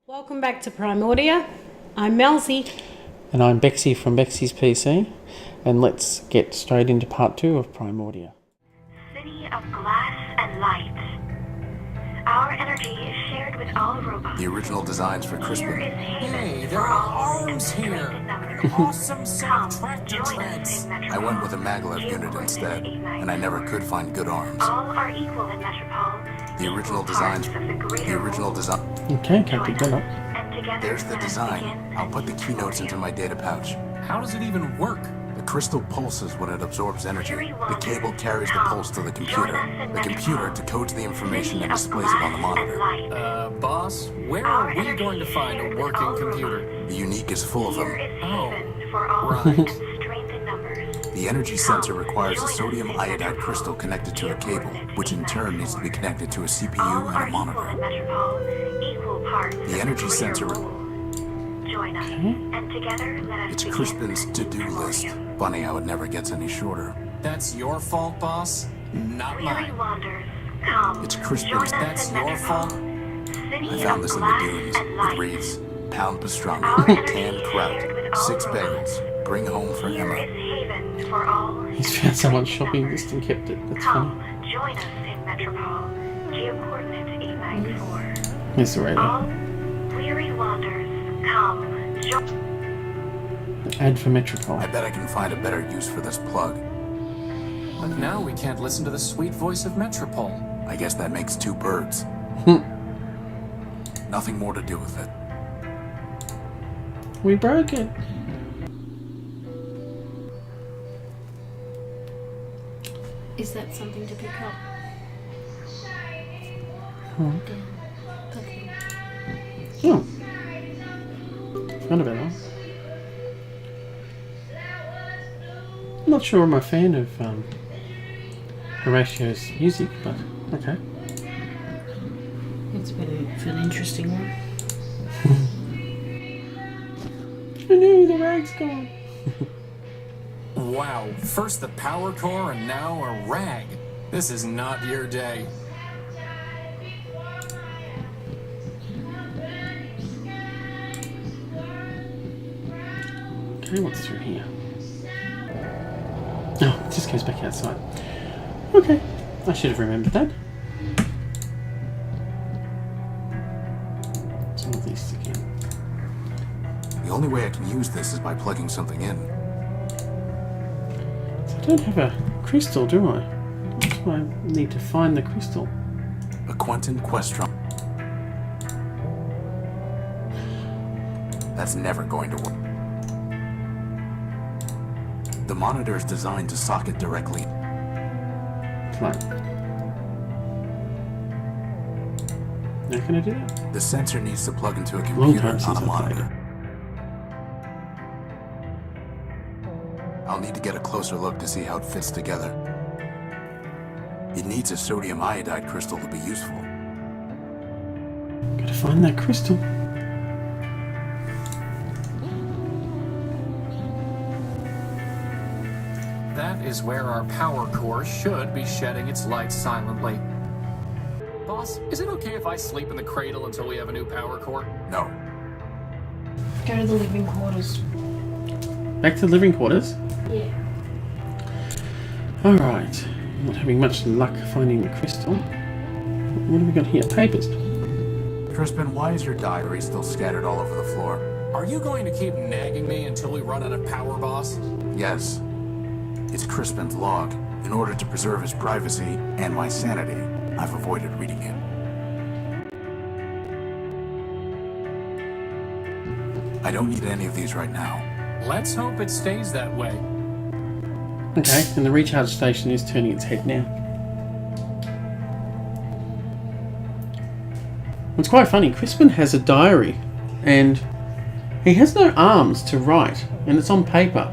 Welcome back to Primordia. I'm Melzy. And I'm BEXY from BEXY'S PC, and let's get straight into part 2 of Primordia. City of glass and light. Our energy is shared with all robots. The original designs for Crispin. Hey, there are arms here! An awesome set of tractor treads! I went with a maglev unit instead, and I never could find good arms. All are equal in Metropole. The original designs. Okay, can't pick that up. There's the design. I'll put the keynotes into my data pouch. How does it even work? The crystal pulses when it absorbs energy. The cable carries the pulse to the computer. The computer decodes the information and displays it on the monitor. Boss, where are we going to find a working computer? The Unique is full of them. Oh, right. The energy sensor requires a sodium iodide crystal connected to a cable, which in turn needs to be connected to a CPU and a monitor. The energy sensor... Join us, and together let us It's begin. Crispin's to-do list. Funny how it never gets any shorter. that's your fault, boss? Not Weary mine. wanderers, come. It's Crispin's. Join us That's in your Metropole. fault? City I found of this in the glass dunes, and with light. wreaths, pound Our pastrami, energy canned is kraut, shared with all 6 robots. bagels, bring home for Here Emma. is haven for all. He's found someone's shopping list and kept it. That's Come, funny. join us in Metropole. Geo-coordinate 894. Here's the radio. All weary wanderers, come. Ad for Metropole. I bet I can find a better use for this plug. But now we can't listen to the sweet voice of Metropole. I guess that makes 2 birds. Nothing more to do with it. We broke it. Is that something to pick up? Okay. Oh. Forgot about that. I'm not sure I'm a fan of Horatio's music, but okay. It's been an interesting one. Oh no, the rag's gone. Wow, first the power core and now a rag. This is not your day. Okay, what's through here? Oh, it just goes back outside. Okay, I should have remembered that. Let's all these again. The only way I can use this is by plugging something in. So I don't have a crystal, do I? That's why I need to find the crystal. A Quentin Questron. That's never going to work. The monitor is designed to socket directly. Fine. Now can I do that? The sensor needs to plug into a Long computer, time not since a I played monitor. I'll need to get a closer look to see how it fits together. It needs a sodium iodide crystal to be useful. Gotta find that crystal. That is where our power core should be shedding its light silently. Boss, is it okay if I sleep in the cradle until we have a new power core? No. Go to the living quarters. Back to the living quarters. Yeah. Alright. Not having much luck finding the crystal. What have we got here? Papers. Crispin, why is your diary still scattered all over the floor? Are you going to keep nagging me until we run out of power, boss? Yes. It's Crispin's log. In order to preserve his privacy and my sanity, I've avoided reading it. I don't need any of these right now. Let's hope it stays that way. Okay, and the recharge station is turning its head now. It's quite funny. Crispin has a diary, and he has no arms to write, and it's on paper.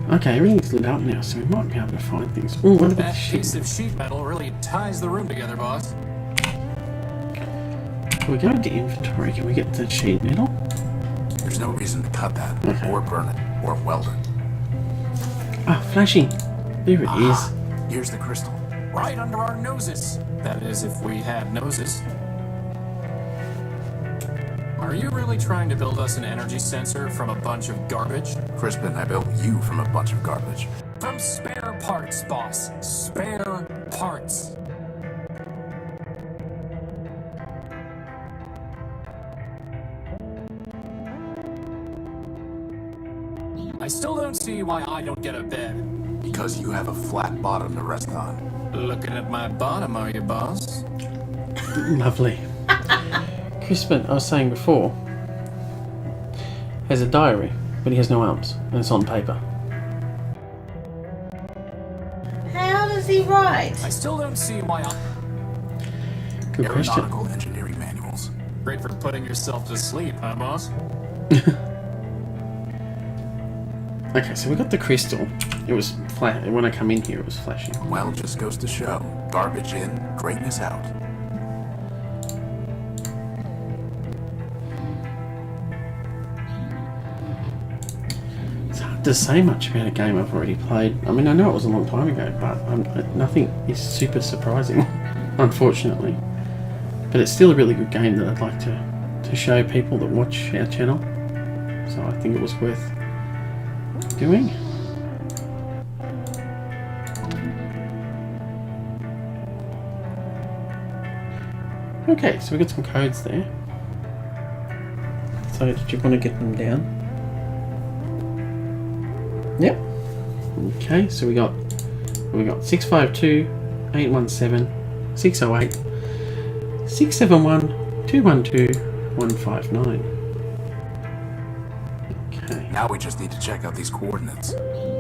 Okay, everything's lit up now, so we might be able to find things. Ooh, what about That the sheet? piece of sheet metal really ties the room together, boss. Can we go into inventory? Can we get the sheet metal? There's There's no reason to cut that, or burn it, or weld it. Ah, flashing. There it is. Here's the crystal. Right under our noses. That is, if we had noses. Are you really trying to build us an energy sensor from a bunch of garbage? Crispin, I built you from a bunch of garbage. From spare parts, boss. Spare parts. I still don't see why I don't get a bed. Because you have a flat bottom to rest on. Looking at my bottom, are you, boss? Lovely. Crispin, I was saying before, has a diary, but he has no arms, and it's on paper. How does he write? I still don't see why I... Good question. Aeronautical engineering manuals. Great for putting yourself to sleep, huh, boss? Okay, so we got the crystal. It was flat. When I come in here, it was flashing. Well, just goes to show. Garbage in, greatness out. It's hard to say much about a game I've already played. I mean, I know it was a long time ago, but nothing is super surprising, unfortunately. But it's still a really good game that I'd like to show people that watch our channel. So I think it was worth doing. Okay, so we got some codes there. So did you want to get them down? Yep. Okay, so we got 652 817 608 671 212 159. Okay. Now we just need to check out these coordinates.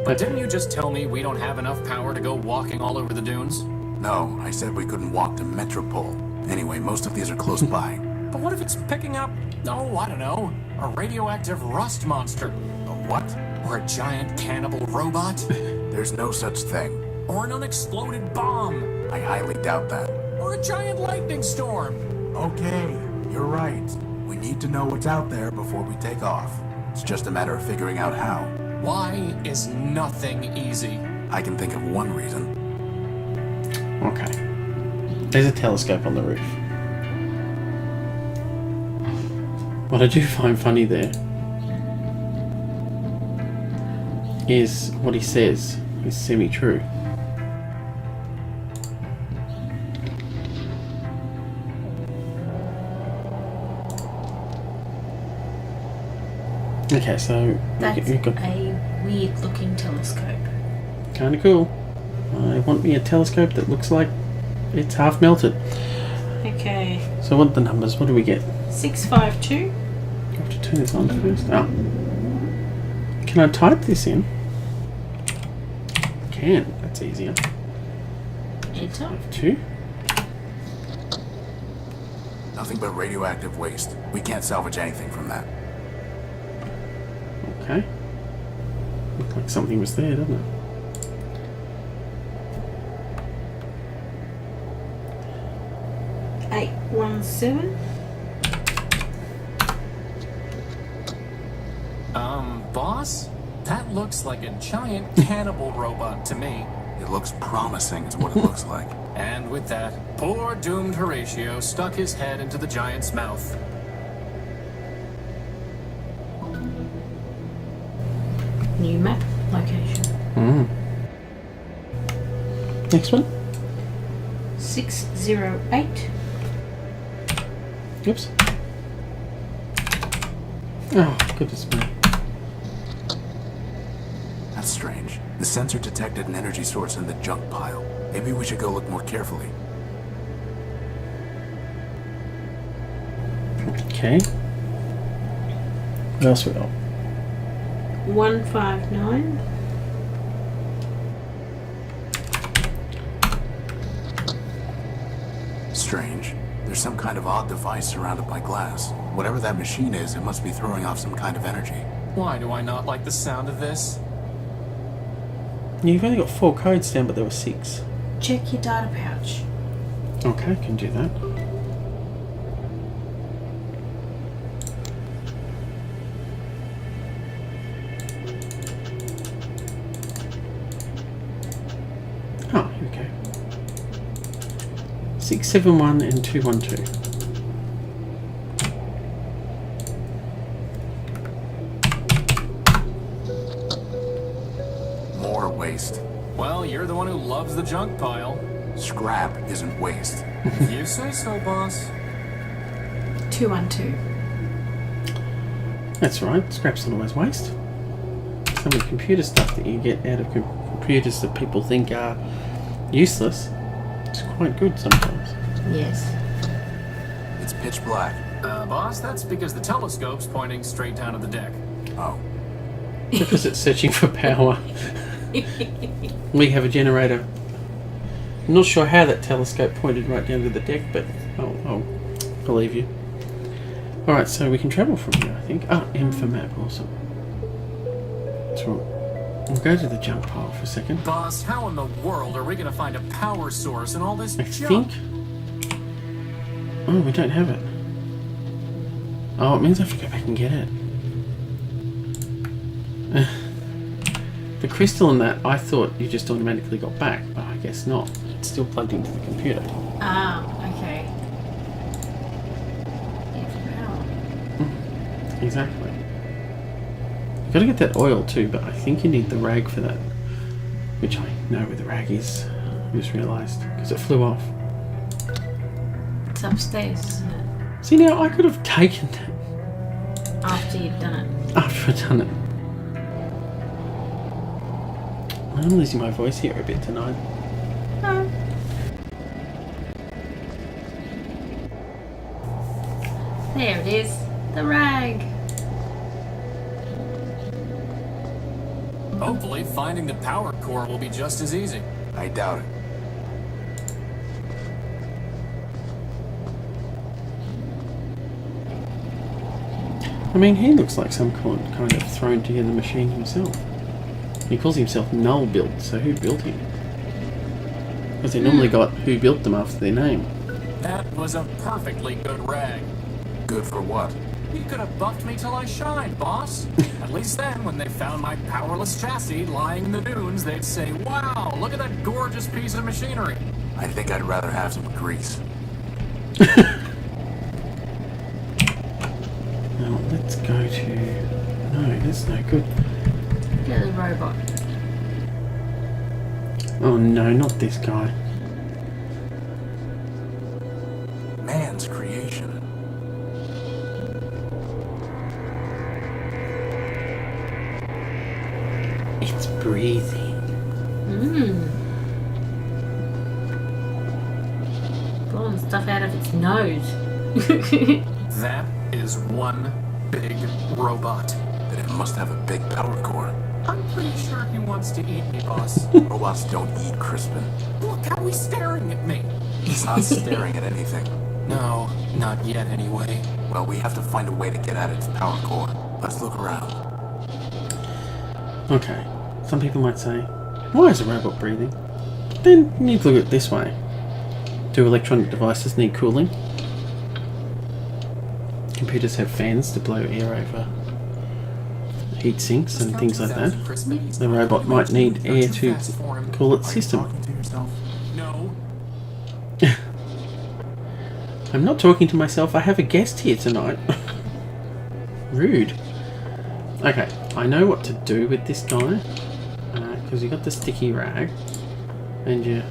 But didn't you just tell me we don't have enough power to go walking all over the dunes? No, I said we couldn't walk to Metropole. Anyway, most of these are close by. But what if it's picking up, oh, I don't know, a radioactive rust monster? A what? Or a giant cannibal robot? There's no such thing. Or an unexploded bomb? I highly doubt that. Or a giant lightning storm? Okay, you're right. We need to know what's out there before we take off. It's just a matter of figuring out how. Why is nothing easy? I can think of one reason. Okay. There's a telescope on the roof. What I do find funny there is what he says is semi-true. Okay, so That's we've got a weird looking telescope. kind of cool. I want me a telescope that looks like it's half melted. Okay. So what are the numbers? What do we get? 652. I have to turn this on first. Oh. Can I type this in? Can. That's easier. Enter. 2. Nothing but radioactive waste. We can't salvage anything from that. Okay. Looked like something was there, doesn't it? Eight 17. Boss? That looks like a giant cannibal robot to me. It looks promising is what it looks like. And with that, poor doomed Horatio stuck his head into the giant's mouth. New map location. Next one. 608. Oops. Oh, goodness me. That's strange. The sensor detected an energy source in the junk pile. Maybe we should go look more carefully. Okay. What else we got? 159. Strange. There's some kind of odd device surrounded by glass. Whatever that machine is, it must be throwing off some kind of energy. Why do I not like the sound of this? You've only got 4 codes down, but there were 6. Check your data pouch. Okay, can do that. – 159. 671 and 212. More waste. Well, you're the one who loves the junk pile. Scrap isn't waste. You say so, boss. 212. That's right, scrap's not always waste. Some of the computer stuff that you get out of computers that people think are useless, it's quite good sometimes. Yes. It's pitch black. Boss, that's because the telescope's pointing straight down at the deck. Oh. Because it's searching for power. We have a generator. I'm not sure how that telescope pointed right down to the deck, but I'll believe you. Alright, so we can travel from here, I think. Ah, M for map, awesome. That's right. We'll go to the junk pile for a second. Boss, how in the world are we gonna find a power source in all this I junk? think... Oh, we don't have it. Oh, it means I have to go back and get it. The crystal in that, I thought you just automatically got back, but I guess not. It's still plugged into the computer. Ah, okay. Yeah, for power. Exactly. You've got to get that oil too, but I think you need the rag for that. Which I know where the rag is. I just realised, because it flew off. It's upstairs, isn't it? See, now I could have taken that After you've done it. after I'd done it. I'm losing my voice here a bit tonight. Oh. There it is. The rag. Hopefully, finding the power core will be just as easy. I doubt it. I mean, he looks like some kind of thrown together machine himself. He calls himself Nullbuilt, so who built him? Because they normally got who built them after their name. That was a perfectly good rag. Good for what? You could have buffed me till I shined, boss. At least then, when they found my powerless chassis lying in the dunes, they'd say, wow, look at that gorgeous piece of machinery. I think I'd rather have some grease. Now, let's go to... No, that's no good. Get the robot. Oh no, not this guy. Man's creation. It's breathing. Blowing stuff out of its nose. That is one big robot. Then it must have a big power core. I'm pretty sure he wants to eat me, boss. Robots don't eat Crispin. Look how he's staring at me. He's not staring at anything. No, not yet anyway. Well, we have to find a way to get at its power core. Let's look around. Okay, some people might say, why is a robot breathing? Then you need to look at it this way. Do electronic devices need cooling? Computers have fans to blow air over heat sinks and things like that. The robot might need air to cool its system. Talking to yourself? No. I'm not talking to myself, I have a guest here tonight. Rude. Okay, I know what to do with this guy. Because you got the sticky rag. And you...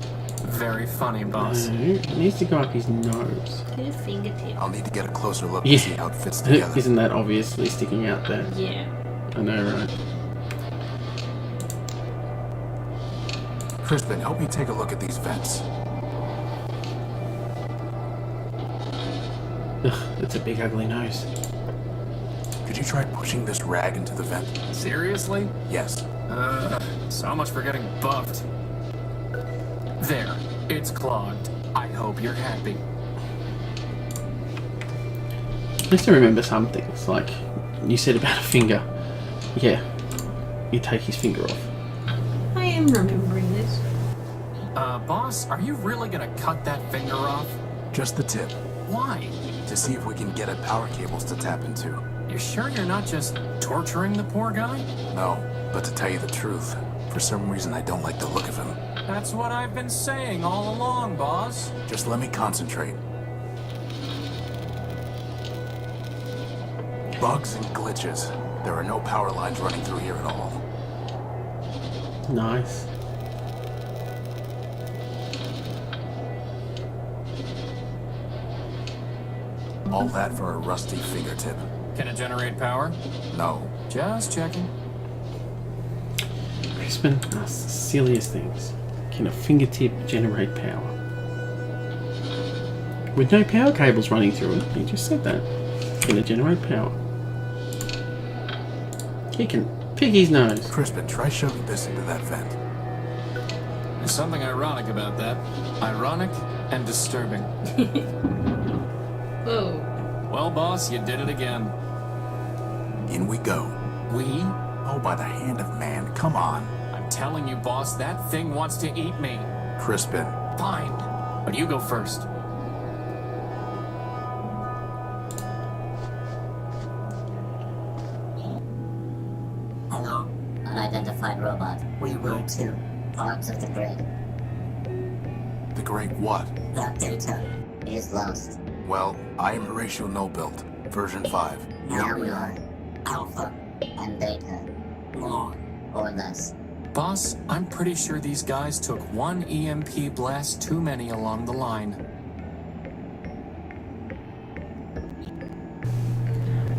Very funny, boss. No, it needs to go up his nose. Get a fingertip. I'll need to get a closer look Yeah. to see how it fits together. Isn't that obviously sticking out there? Yeah. I know, right? Crispin, help me take a look at these vents. Ugh, that's a big ugly nose. Could you try pushing this rag into the vent? Seriously? Yes. So much for getting buffed. There. It's clogged. I hope you're happy. I used to remember some things, like you said about a finger. Yeah, you take his finger off. I am remembering this. Boss, are you really gonna cut that finger off? Just the tip. Why? To see if we can get at power cables to tap into. You sure you're not just torturing the poor guy? No, but to tell you the truth, for some reason I don't like the look of him. That's what I've been saying all along, boss. Just let me concentrate. Bugs and glitches. There are no power lines running through here at all. Nice. All that for a rusty fingertip. Can it generate power? No. Just checking. Crispin asks the silliest things. Can a fingertip generate power? With no power cables running through it, he just said that. Can it generate power? He can pick his nose. Crispin, try shoving this into that vent. There's something ironic about that. Ironic and disturbing. Whoa. Well, boss, you did it again. In we go. We? Oh, by the hand of man, come on. I'm telling you, boss, that thing wants to eat me. Crispin. Fine. But you go first. Hello, unidentified robot. We were two parts of the grid. The great what? That data is lost. Well, I am Horatio Nullbuilt, version 5. Now we are alpha and beta. More or less. Boss, I'm pretty sure these guys took one EMP blast too many along the line.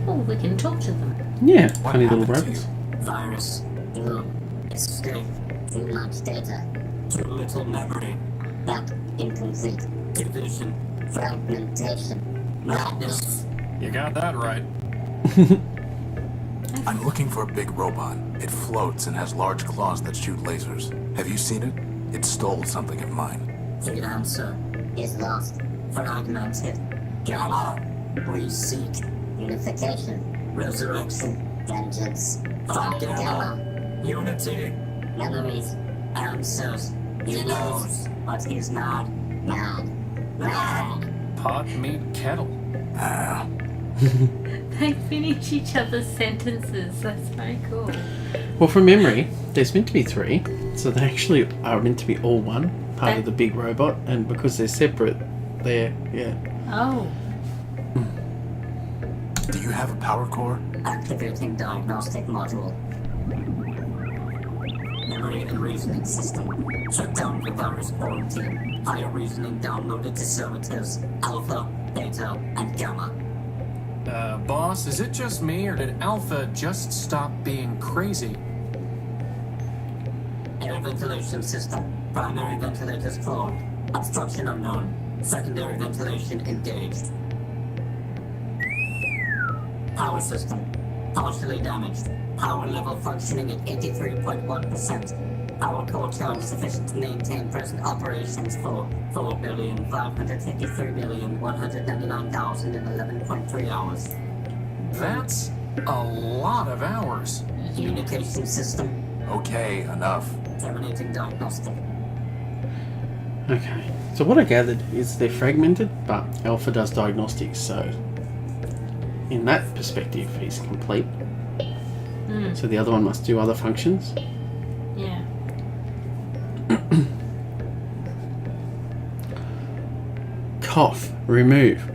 Oh, we can talk to them. Yeah, What funny little happened to robots. Virus. Blue. Escape. Too much data. Too little memory. That incomplete. Division. Fragmentation. Madness. You got that right. I'm looking for a big robot. It floats and has large claws that shoot lasers. Have you seen it? It stole something of mine. The answer is lost. Fragmented. Gamma. We seek unification. Resurrection. Vengeance. Find Gamma. Unity. Memories. Answers. He knows what is mad. Mad. Mad. Pot, meat, kettle. Ah, They finish each other's sentences. That's so cool. Well, from memory, there's meant to be 3, so they actually are meant to be all one part of the big robot, and because they're separate, they're Oh. do you have a power core? Activating diagnostic module. Memory and reasoning system. Shut down the virus quarantine. Higher reasoning downloaded to servitors. Alpha, Beta, and Gamma. Boss, is it just me, or did Alpha just stop being crazy? Air ventilation system. Primary ventilators clogged. Obstruction unknown. Secondary ventilation engaged. Power system. Partially damaged. Power level functioning at 83.1%. Power core charge sufficient to maintain present operations for 4,553,199,011.3 hours. That's a lot of hours. Communication system. Okay, enough. Terminating diagnostic. okay. So what I gathered is they're fragmented, but Alpha does diagnostics, so in that perspective, he's complete. So the other one must do other functions. Yeah. Cough. Remove.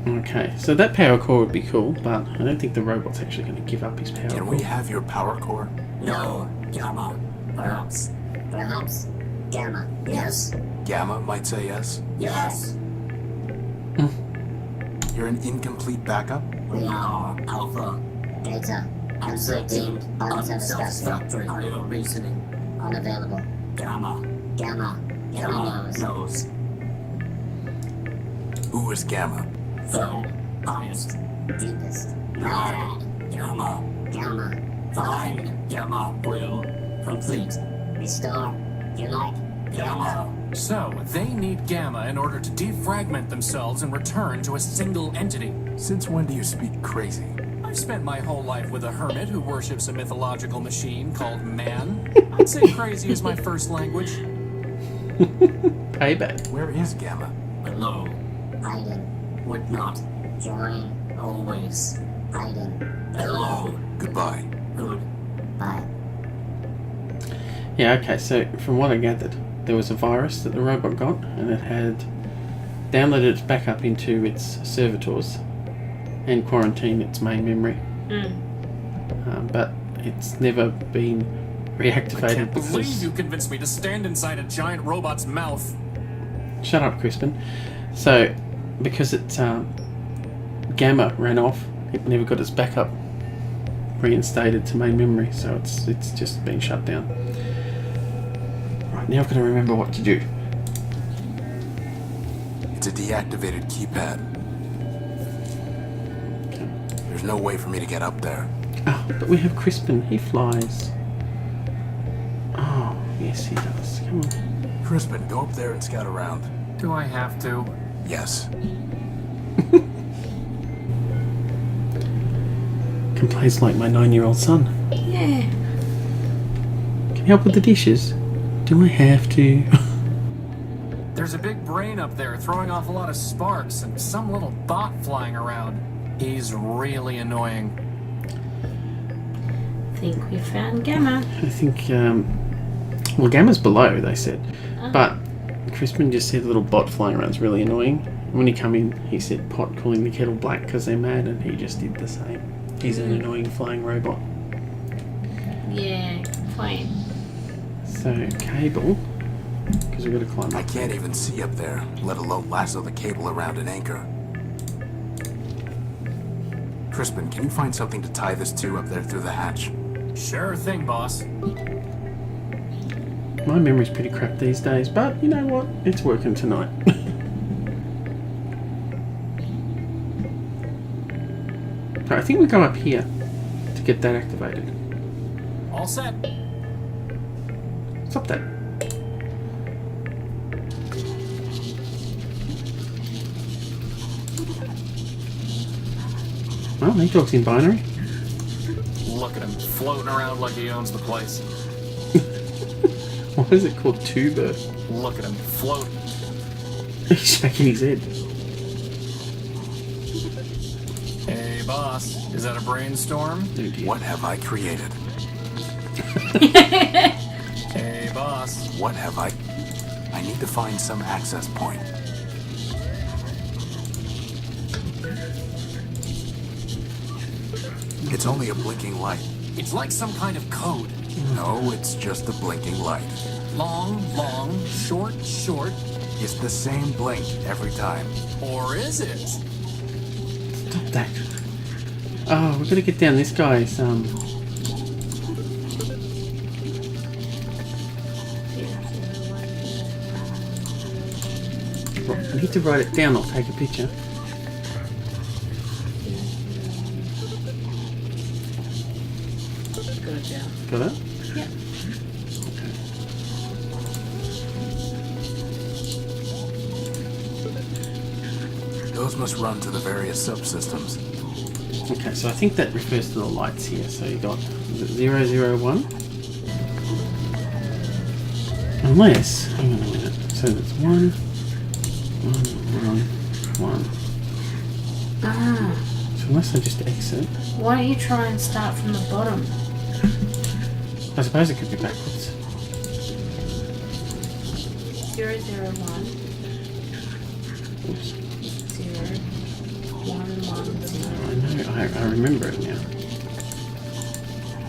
Okay, so that power core would be cool, but I don't think the robot's actually going to give up his power Can core. we have your power core? No. Gamma. Perhaps. Perhaps. Gamma. Yes. Gamma might say yes. Yes. You're an incomplete backup? We are Alpha. Beta. Answer deemed unsatisfactory. Higher reasoning. Unavailable. Gamma. Gamma. Gamma knows. Who is Gamma? Third. Highest. Deepest. Mad. Gamma. Gamma. Find. Gamma will. Complete. Restore. Unite. Gamma. So, they need Gamma in order to defragment themselves and return to a single entity. Since when do you speak crazy? I've spent my whole life with a hermit who worships a mythological machine called man. I'd say crazy is my first language. Payback. Where is Gamma? Below. Hiding. Would not. Join. Always. Hiding. Below. Goodbye. Goodbye. Yeah, okay, so from what I gathered, there was a virus that the robot got, and it had downloaded its backup into its servitors and quarantined its main memory. But it's never been reactivated I can't believe because... you convinced me to stand inside a giant robot's mouth. Shut up, Crispin. So, because it Gamma ran off, it never got its backup reinstated to main memory, so it's just been shut down. Right, now I've got to remember what to do. It's a deactivated keypad. Okay. There's no way for me to get up there. Oh, but we have Crispin. He flies. Oh, yes he does. Come on. Crispin, go up there and scout around. Do I have to? Yes. Complains like my 9-year-old son. Yeah. Can you help with the dishes? Do I have to? There's a big brain up there throwing off a lot of sparks and some little bot flying around. He's really annoying. Think we found Gamma. I think, well, Gamma's below, they said. But Crispin just said a little bot flying around is really annoying. When he come in, he said pot calling the kettle black because they're mad, and he just did the same. He's an annoying flying robot. Yeah, fine. So, cable, because we've got to climb I up. can't even see up there, let alone lasso the cable around an anchor. Crispin, can you find something to tie this to up there through the hatch? Sure thing, boss. My memory's pretty crap these days, but you know what? It's working tonight. I think we go up here to get that activated. All set. Stop that. Well, he talks in binary. Look at him, floating around like he owns the place. Why is it called tuber? Look at him, float. He's shaking his head. Hey, boss, is that a brainstorm? Oh dear. What have I created? Hey, boss. What have I need to find some access point. It's only a blinking light. It's like some kind of code. No, it's just a blinking light. Long, long, short, short. It's the same blink every time. Or is it? Stop that. Oh, we've got to get down this guy's, I need to write it down, I'll take a picture. Good job. Got it? Yep. Those must run to the various subsystems. Okay, so I think that refers to the lights here. So you got, is it 001? Unless, hang on a minute. So it's 1, 1, 1, 1. Ah, So unless I just exit, why don't you try and start from the bottom? I suppose it could be backwards. 001 Oops. 0 1 1 0. I know, I remember it now.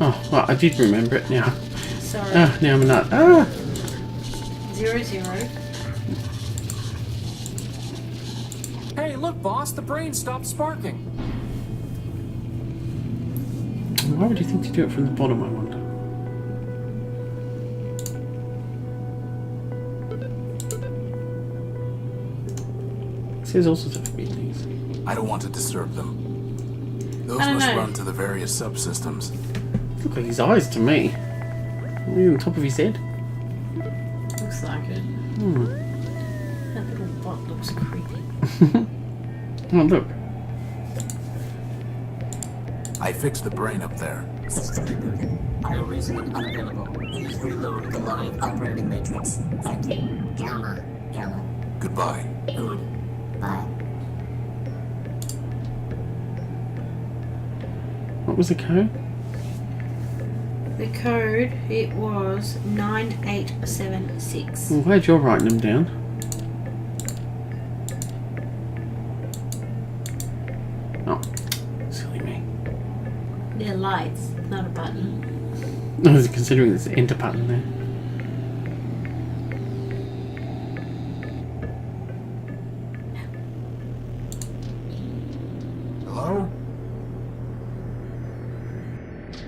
Oh, well, I did remember it now. Sorry. Ah, now I'm a nut. Ah! 0 0. Hey, look, boss, the brain stopped sparking. Why would you think to do it from the bottom, I wonder? It says all sorts of weird things. I don't want to disturb them. Those I don't must know. run to the various subsystems. Look like his eyes to me. Maybe on top of his head. Looks like it. Hmm. That little bot looks creepy. Oh, look. I fixed the brain up there. System rebooted. Bioreasoning unavailable. Please reload the live operating matrix. Thank you. Gamma. Gamma. Goodbye. Good. Bye. What was the code? The code, it was 9876. I'm glad you're writing them down. Oh, silly me. They're lights, not a button. I was considering there's an enter button there. Hello?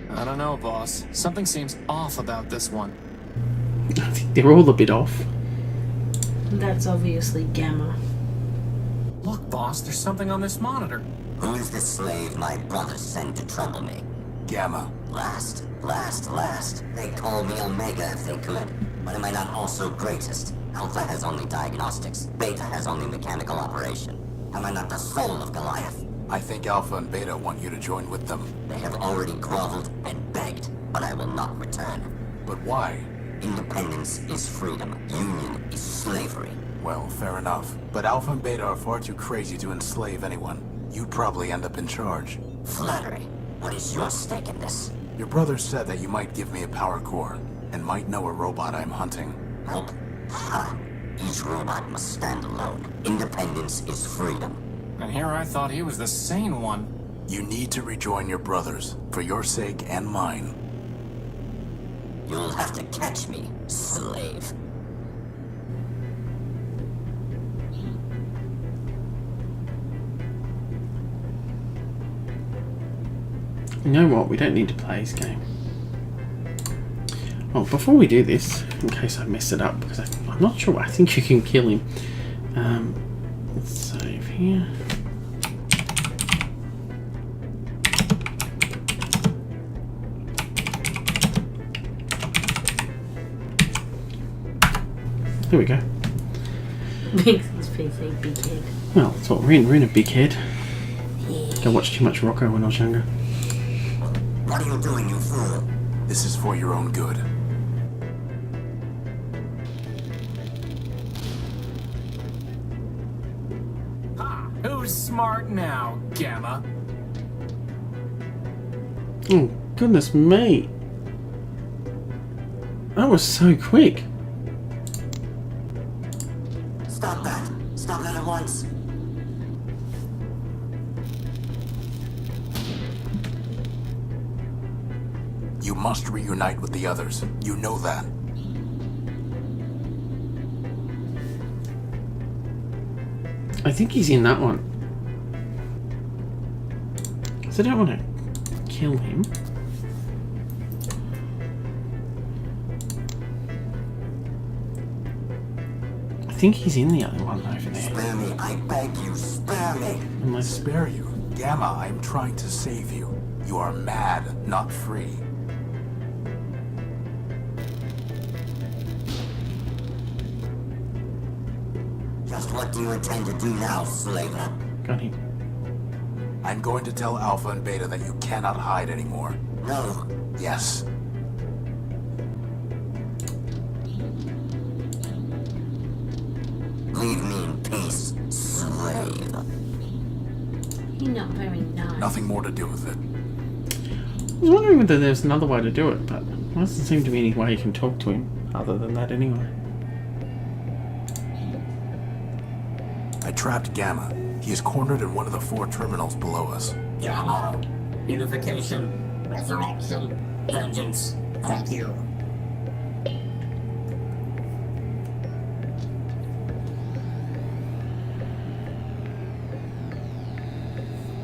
I don't know, boss. Something seems off about this one. I think they're all a bit off. That's obviously Gamma. Look, boss, there's something on this monitor. Who is the slave my brother sent to trouble me? Gamma. Last. They call me Omega if they could. But am I not also greatest? Alpha has only diagnostics. Beta has only mechanical operation. Am I not the soul of Goliath? I think Alpha and Beta want you to join with them. They have already groveled and begged, but I will not return. But why? Independence is freedom. Union is slavery. Well, fair enough. But Alpha and Beta are far too crazy to enslave anyone. You'd probably end up in charge. Flattery. What is your stake in this? Your brother said that you might give me a power core, and might know a robot I'm hunting. Help? Ha! Each robot must stand alone. Independence is freedom. And here I thought he was the sane one. You need to rejoin your brothers, for your sake and mine. You'll have to catch me, slave. You know what? We don't need to play his game. Well, before we do this, in case I mess it up, because I'm not sure. I think you can kill him. Let's save here. There we go. BEXY'S PC, big head. Well, that's what we're in. We're in a big head. I watched too much Rocco when I was younger. What are you doing, you fool? This is for your own good. Ha! Who's smart now, Gamma? Oh, goodness me. That was so quick. Stop that. Stop that at once. You must reunite with the others. You know that. I think he's in that one. So I don't want to kill him. I think he's in the other one over there. Spare me, I beg you, spare me. Unless... Spare you. Gamma, I'm trying to save you. You are mad, not free. Just what do you intend to do now, slaver? Got him. I'm going to tell Alpha and Beta that you cannot hide anymore. No. Yes. Leave me in peace, slave. You're not very nice. Nothing more to do with it. I was wondering whether there's another way to do it, but there doesn't seem to be any way you can talk to him other than that anyway. I trapped Gamma. He is cornered in one of the 4 terminals below us. Gamma. Unification. Resurrection. Vengeance. Thank you.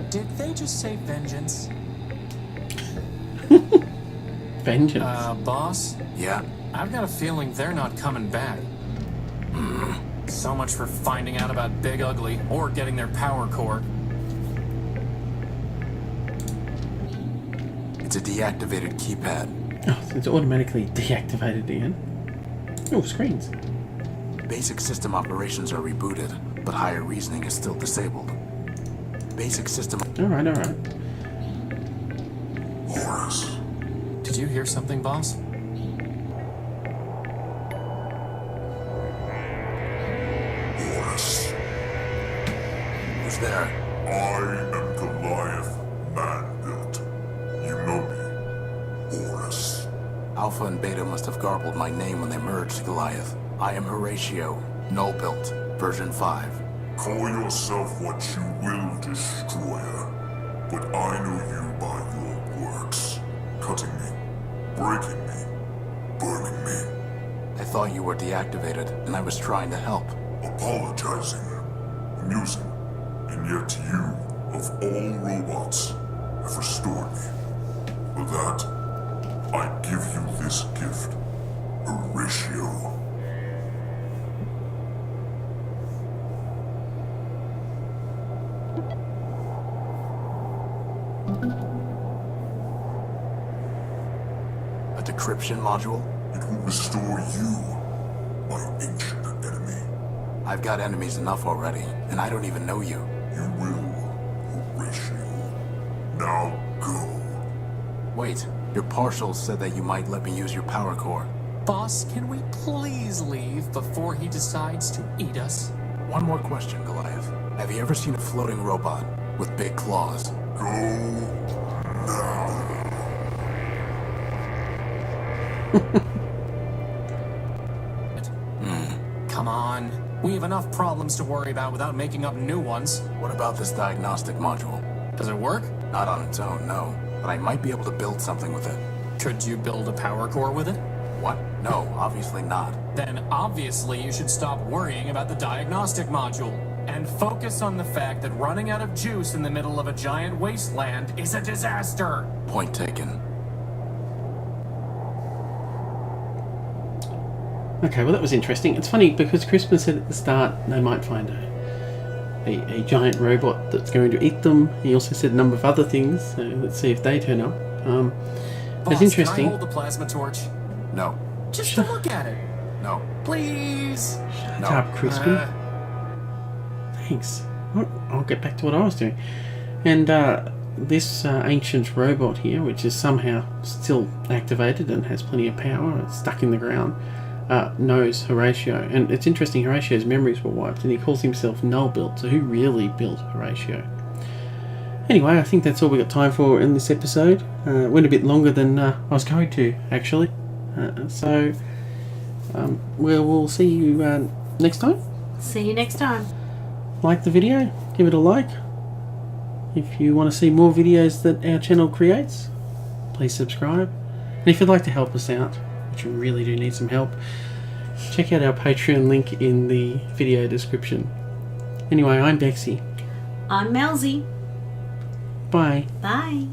Did they just say vengeance? Vengeance. Boss? Yeah? I've got a feeling they're not coming back. So much for finding out about Big Ugly or getting their power core. It's a deactivated keypad. Oh, so it's automatically deactivated again. Oh, screens. Basic system operations are rebooted, but higher reasoning is still disabled. Basic system... Alright, alright. Horus. Did you hear something, boss? Horus. Who's there? I am Goliath, man-built. You know me, Horus. Alpha and Beta must have garbled my name when they merged, Goliath. I am Horatio Nullbuilt, version 5. Call yourself what you will, Destroyer. But I know you by your works. Cutting me, breaking me, burning me. I thought you were deactivated, and I was trying to help. Apologizing. Amusing. And yet you, of all robots, have restored me. For that, I give you this gift. Horatio. A decryption module? It will restore you, my ancient enemy. I've got enemies enough already, and I don't even know you. You will, Horatio. Now go. Wait, your partials said that you might let me use your power core. Boss, can we please leave before he decides to eat us? One more question, Goliath. Have you ever seen a floating robot with big claws? Go now. Come on. We have enough problems to worry about without making up new ones. What about this diagnostic module? Does it work? Not on its own, no. But I might be able to build something with it. Could you build a power core with it? What? No, obviously not. Then obviously you should stop worrying about the diagnostic module and focus on the fact that running out of juice in the middle of a giant wasteland is a disaster. Point taken. Okay, well that was interesting. It's funny because Crispin said at the start they might find a giant robot that's going to eat them. He also said a number of other things, so let's see if they turn up. Boss, it's interesting. can I hold the plasma torch? No. Just to look at it. No. Please. Shut No. up, Crispin. Thanks. I'll get back to what I was doing. And this ancient robot here, which is somehow still activated and has plenty of power, it's stuck in the ground, knows Horatio. And it's interesting, Horatio's memories were wiped, and he calls himself Nullbuilt, so who really built Horatio? Anyway, I think that's all we got time for in this episode. Went a bit longer than I was going to, actually. So we'll see you next time. See you next time. Like the video, give it a like. If you want to see more videos that our channel creates, please subscribe. And if you'd like to help us out, which we really do need some help, check out our Patreon link in the video description. Anyway, I'm BEXY. I'm Melzy. Bye. Bye.